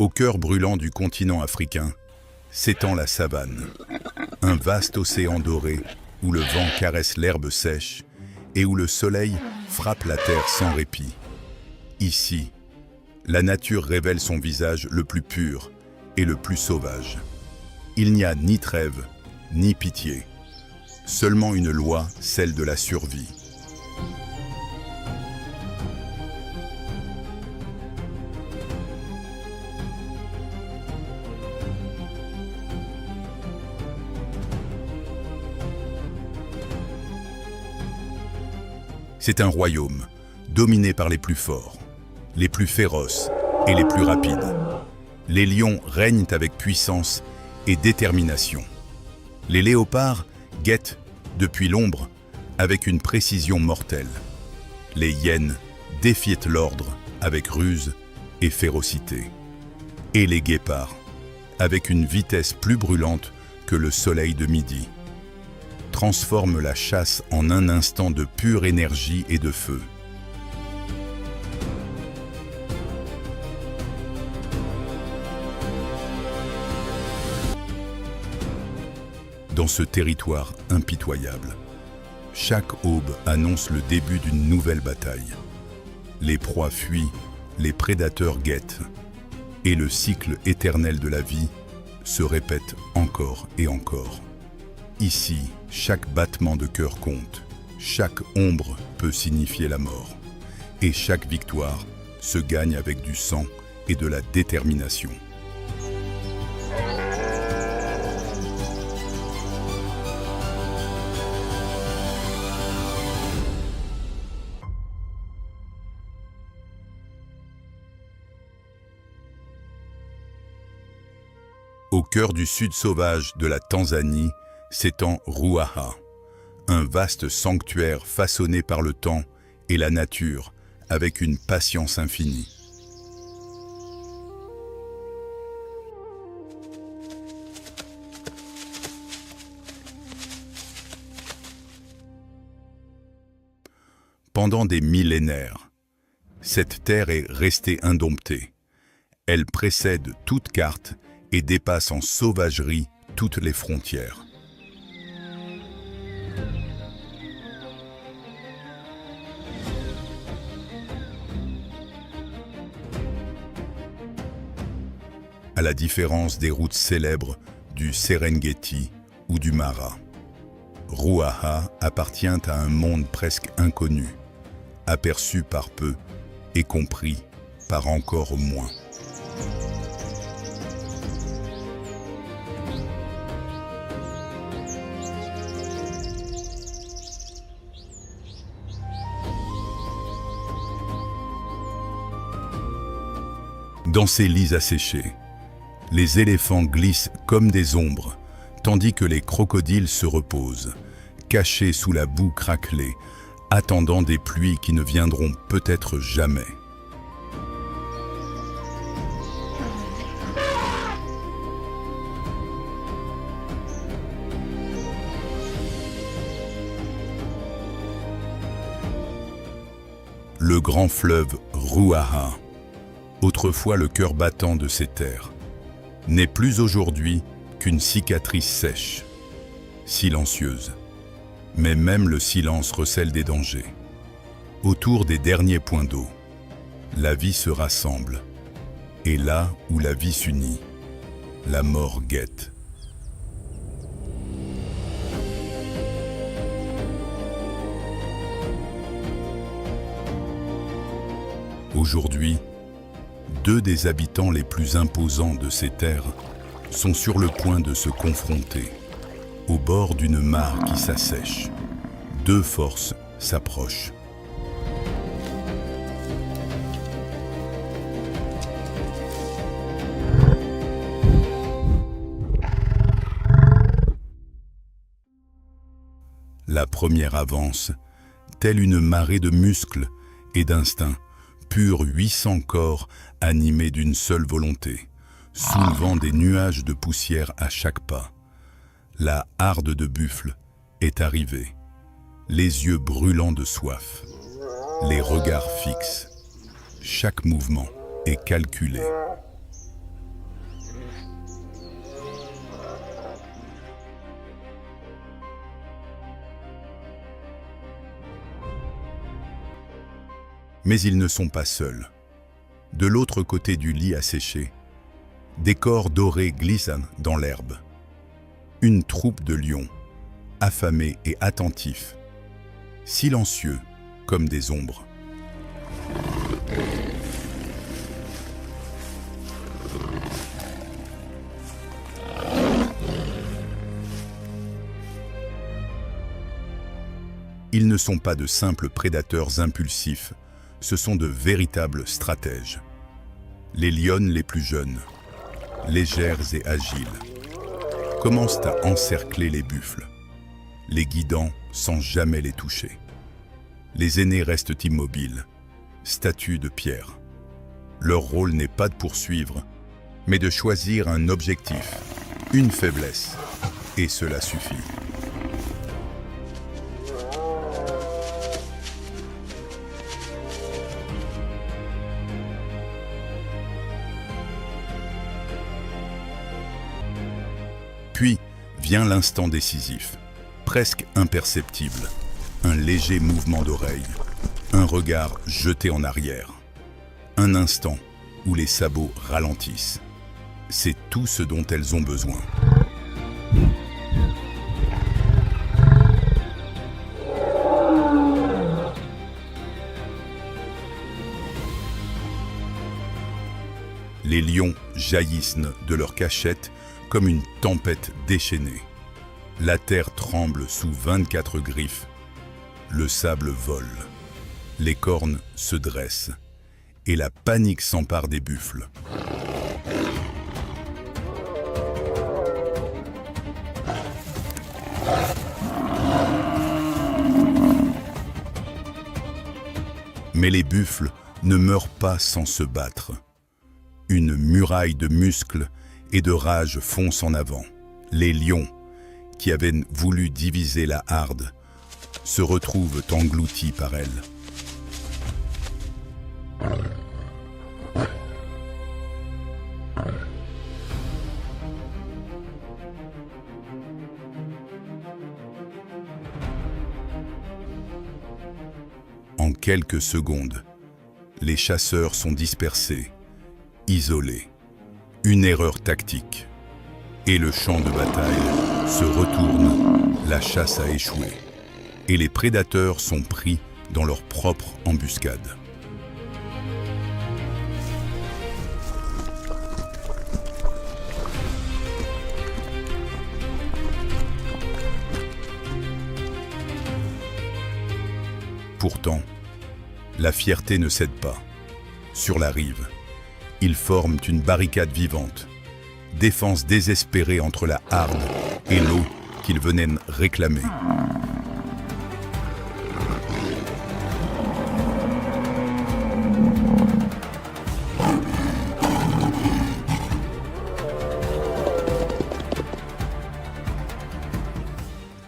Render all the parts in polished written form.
Au cœur brûlant du continent africain, s'étend la savane, un vaste océan doré où le vent caresse l'herbe sèche et où le soleil frappe la terre sans répit. Ici, la nature révèle son visage le plus pur et le plus sauvage. Il n'y a ni trêve, ni pitié, seulement une loi, celle de la survie. C'est un royaume dominé par les plus forts, les plus féroces et les plus rapides. Les lions règnent avec puissance et détermination. Les léopards guettent depuis l'ombre avec une précision mortelle. Les hyènes défient l'ordre avec ruse et férocité. Et les guépards avec une vitesse plus brûlante que le soleil de midi, transforment la chasse en un instant de pure énergie et de feu. Dans ce territoire impitoyable, chaque aube annonce le début d'une nouvelle bataille. Les proies fuient, les prédateurs guettent, et le cycle éternel de la vie se répète encore et encore. Ici, chaque battement de cœur compte, chaque ombre peut signifier la mort, et chaque victoire se gagne avec du sang et de la détermination. Au cœur du sud sauvage de la Tanzanie s'étend Ruaha, un vaste sanctuaire façonné par le temps et la nature avec une patience infinie. Pendant des millénaires, cette terre est restée indomptée. Elle précède toute carte et dépasse en sauvagerie toutes les frontières. À la différence des routes célèbres du Serengeti ou du Mara, Ruaha appartient à un monde presque inconnu, aperçu par peu et compris par encore moins. Dans ces lits asséchés, les éléphants glissent comme des ombres, tandis que les crocodiles se reposent, cachés sous la boue craquelée, attendant des pluies qui ne viendront peut-être jamais. Le grand fleuve Ruaha, autrefois le cœur battant de ces terres, n'est plus aujourd'hui qu'une cicatrice sèche, silencieuse. Mais même le silence recèle des dangers. Autour des derniers points d'eau, la vie se rassemble. Et là où la vie s'unit, la mort guette. Aujourd'hui, deux des habitants les plus imposants de ces terres sont sur le point de se confronter. Au bord d'une mare qui s'assèche, deux forces s'approchent. La première avance, telle une marée de muscles et d'instincts, pur 800 corps animés d'une seule volonté, soulevant des nuages de poussière à chaque pas. La harde de buffle est arrivée, les yeux brûlants de soif, les regards fixes. Chaque mouvement est calculé. Mais ils ne sont pas seuls. De l'autre côté du lit asséché, des corps dorés glissent dans l'herbe. Une troupe de lions, affamés et attentifs, silencieux comme des ombres. Ils ne sont pas de simples prédateurs impulsifs, ce sont de véritables stratèges. Les lionnes les plus jeunes, légères et agiles, commencent à encercler les buffles, les guidant sans jamais les toucher. Les aînés restent immobiles, statues de pierre. Leur rôle n'est pas de poursuivre, mais de choisir un objectif, une faiblesse, et cela suffit. Puis vient l'instant décisif, presque imperceptible. Un léger mouvement d'oreille, un regard jeté en arrière. Un instant où les sabots ralentissent. C'est tout ce dont elles ont besoin. Les lions jaillissent de leur cachette comme une tempête déchaînée. La terre tremble sous 24 griffes. Le sable vole. Les cornes se dressent. Et la panique s'empare des buffles. Mais les buffles ne meurent pas sans se battre. Une muraille de muscles et de rage fonce en avant. Les lions, qui avaient voulu diviser la harde, se retrouvent engloutis par elle. En quelques secondes, les chasseurs sont dispersés, isolés. Une erreur tactique. Et le champ de bataille se retourne, la chasse a échoué. Et les prédateurs sont pris dans leur propre embuscade. Pourtant, la fierté ne cède pas. Sur la rive, ils forment une barricade vivante, défense désespérée entre la harde et l'eau qu'ils venaient réclamer.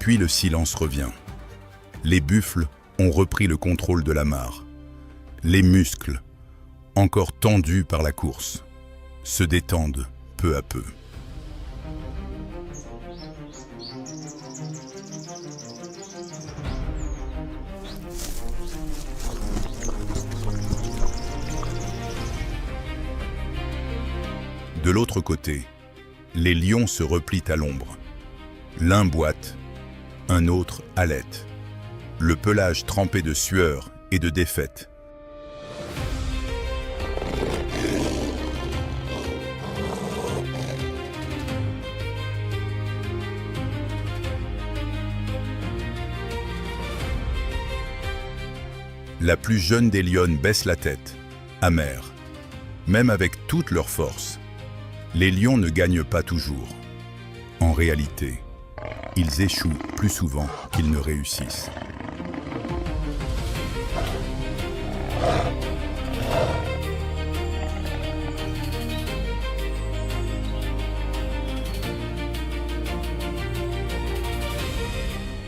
Puis le silence revient. Les buffles ont repris le contrôle de la mare. Les muscles, encore tendus par la course, se détendent peu à peu. De l'autre côté, les lions se replient à l'ombre. L'un boite, un autre halète. Le pelage trempé de sueur et de défaite. La plus jeune des lionnes baisse la tête, amère. Même avec toute leur force, les lions ne gagnent pas toujours. En réalité, ils échouent plus souvent qu'ils ne réussissent.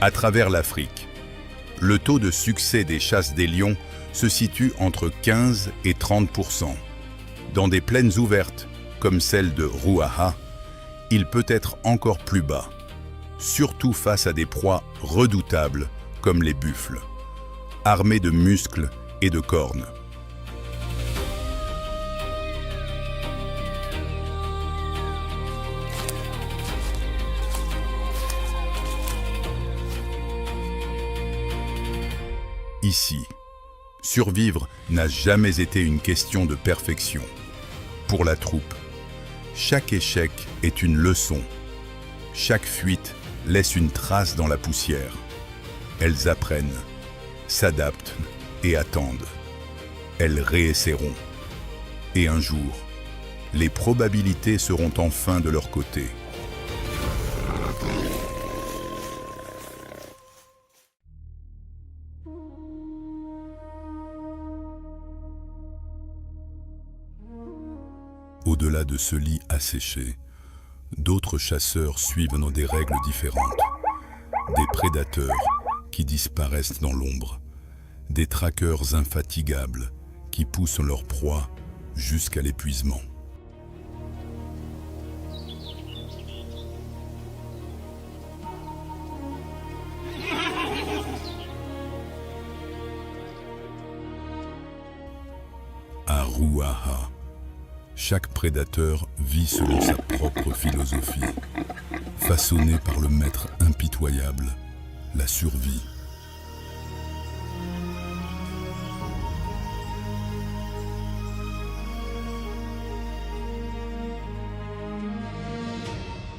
À travers l'Afrique, le taux de succès des chasses des lions se situe entre 15 et 30%. Dans des plaines ouvertes, comme celle de Ruaha, il peut être encore plus bas, surtout face à des proies redoutables comme les buffles. Armés de muscles et de cornes. Ici, survivre n'a jamais été une question de perfection. Pour la troupe, chaque échec est une leçon. Chaque fuite laisse une trace dans la poussière. Elles apprennent, s'adaptent et attendent. Elles réessaieront. Et un jour, les probabilités seront enfin de leur côté. Au-delà de ce lit asséché, d'autres chasseurs suivent dans des règles différentes. Des prédateurs qui disparaissent dans l'ombre, des traqueurs infatigables qui poussent leur proie jusqu'à l'épuisement. À Ruaha, chaque prédateur vit selon sa propre philosophie, façonnée par le maître impitoyable, la survie.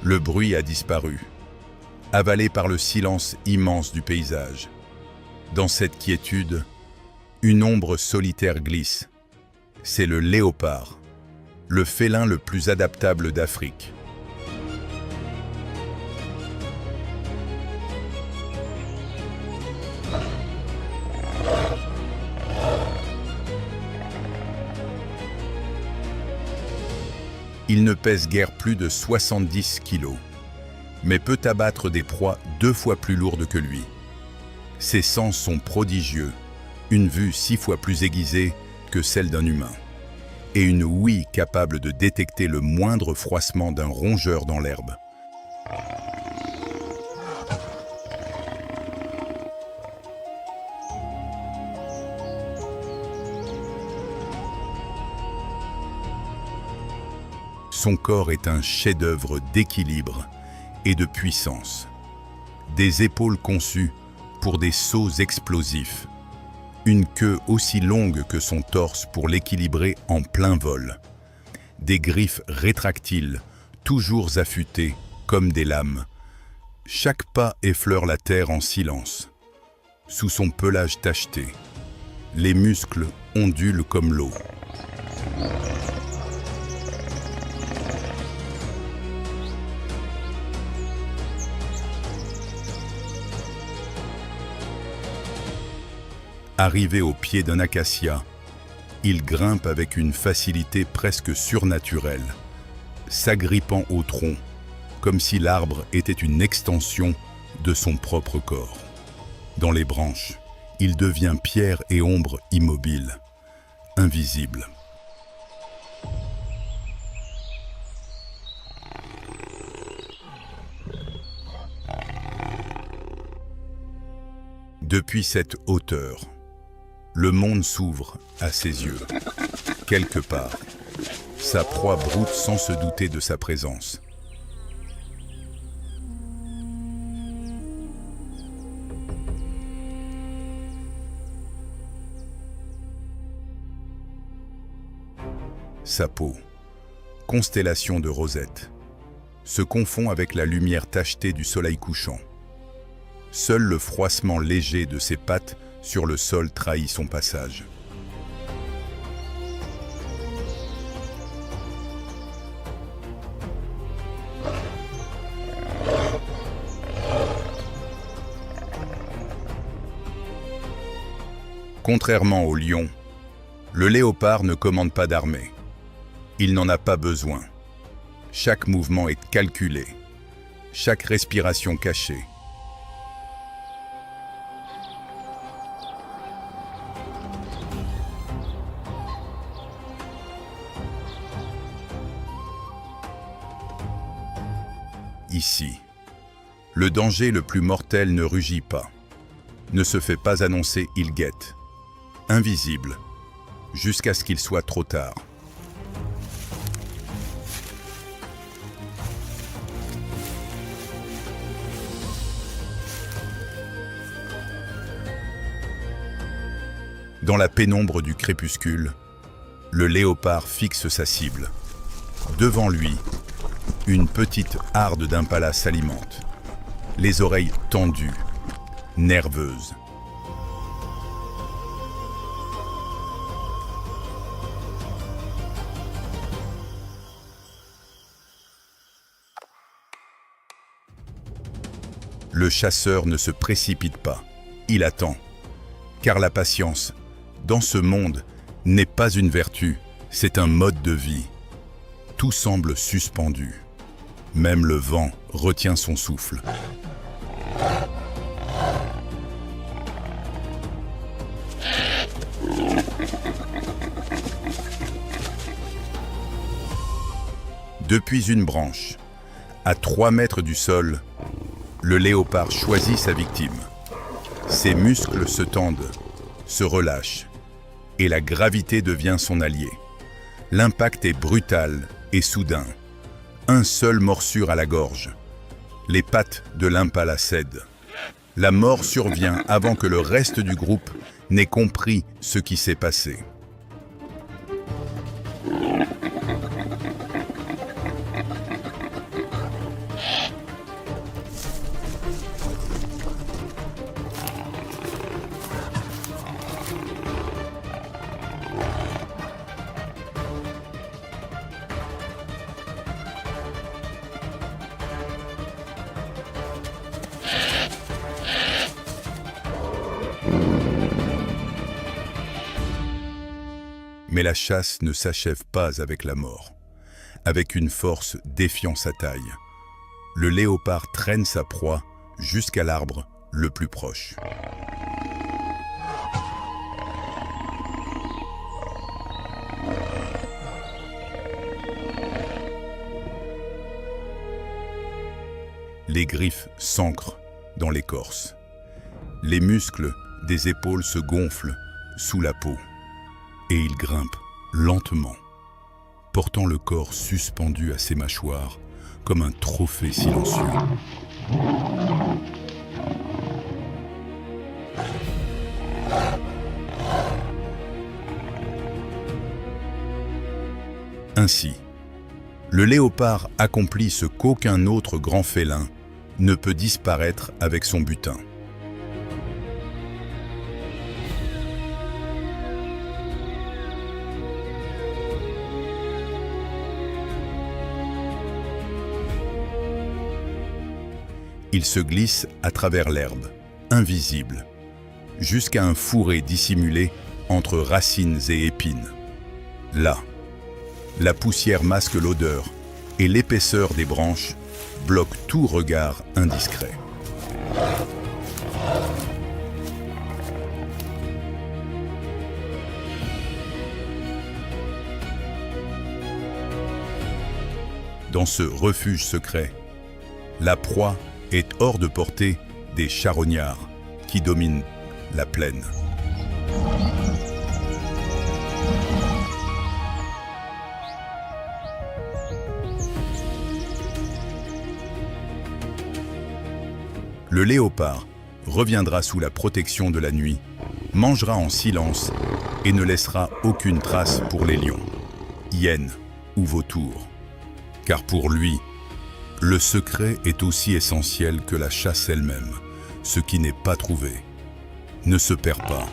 Le bruit a disparu, avalé par le silence immense du paysage. Dans cette quiétude, une ombre solitaire glisse. C'est le léopard, le félin le plus adaptable d'Afrique. Il ne pèse guère plus de 70 kilos, mais peut abattre des proies 2 fois plus lourdes que lui. Ses sens sont prodigieux, une vue 6 fois plus aiguisée que celle d'un humain, et une ouïe capable de détecter le moindre froissement d'un rongeur dans l'herbe. Son corps est un chef-d'œuvre d'équilibre et de puissance. Des épaules conçues pour des sauts explosifs. Une queue aussi longue que son torse pour l'équilibrer en plein vol. Des griffes rétractiles, toujours affûtées comme des lames. Chaque pas effleure la terre en silence. Sous son pelage tacheté, les muscles ondulent comme l'eau. Arrivé au pied d'un acacia, il grimpe avec une facilité presque surnaturelle, s'agrippant au tronc, comme si l'arbre était une extension de son propre corps. Dans les branches, il devient pierre et ombre immobile, invisible. Depuis cette hauteur, le monde s'ouvre à ses yeux. Quelque part, sa proie broute sans se douter de sa présence. Sa peau, constellation de rosettes, se confond avec la lumière tachetée du soleil couchant. Seul le froissement léger de ses pattes sur le sol trahit son passage. Contrairement au lion, le léopard ne commande pas d'armée. Il n'en a pas besoin. Chaque mouvement est calculé, chaque respiration cachée. Ici, le danger le plus mortel ne rugit pas, ne se fait pas annoncer, il guette. invisible, jusqu'à ce qu'il soit trop tard. Dans la pénombre du crépuscule, le léopard fixe sa cible. Devant lui, une petite harde d'impalas s'alimente, les oreilles tendues, nerveuses. Le chasseur ne se précipite pas, il attend, car la patience, dans ce monde, n'est pas une vertu, c'est un mode de vie. Tout semble suspendu. Même le vent retient son souffle. Depuis une branche, à 3 mètres du sol, le léopard choisit sa victime. Ses muscles se tendent, se relâchent, et la gravité devient son allié. L'impact est brutal et soudain. Un seul morsure à la gorge. Les pattes de l'impala cèdent. La mort survient avant que le reste du groupe n'ait compris ce qui s'est passé. Mais la chasse ne s'achève pas avec la mort. Avec une force défiant sa taille, le léopard traîne sa proie jusqu'à l'arbre le plus proche. Les griffes s'ancrent dans l'écorce. Les muscles des épaules se gonflent sous la peau. Et il grimpe lentement, portant le corps suspendu à ses mâchoires comme un trophée silencieux. Ainsi, le léopard accomplit ce qu'aucun autre grand félin ne peut disparaître avec son butin. Il se glisse à travers l'herbe, invisible, jusqu'à un fourré dissimulé entre racines et épines. Là, la poussière masque l'odeur et l'épaisseur des branches bloquent tout regard indiscret. Dans ce refuge secret, la proie est hors de portée des charognards qui dominent la plaine. Le léopard reviendra sous la protection de la nuit, mangera en silence et ne laissera aucune trace pour les lions, hyènes ou vautours. Car pour lui, le secret est aussi essentiel que la chasse elle-même. Ce qui n'est pas trouvé ne se perd pas.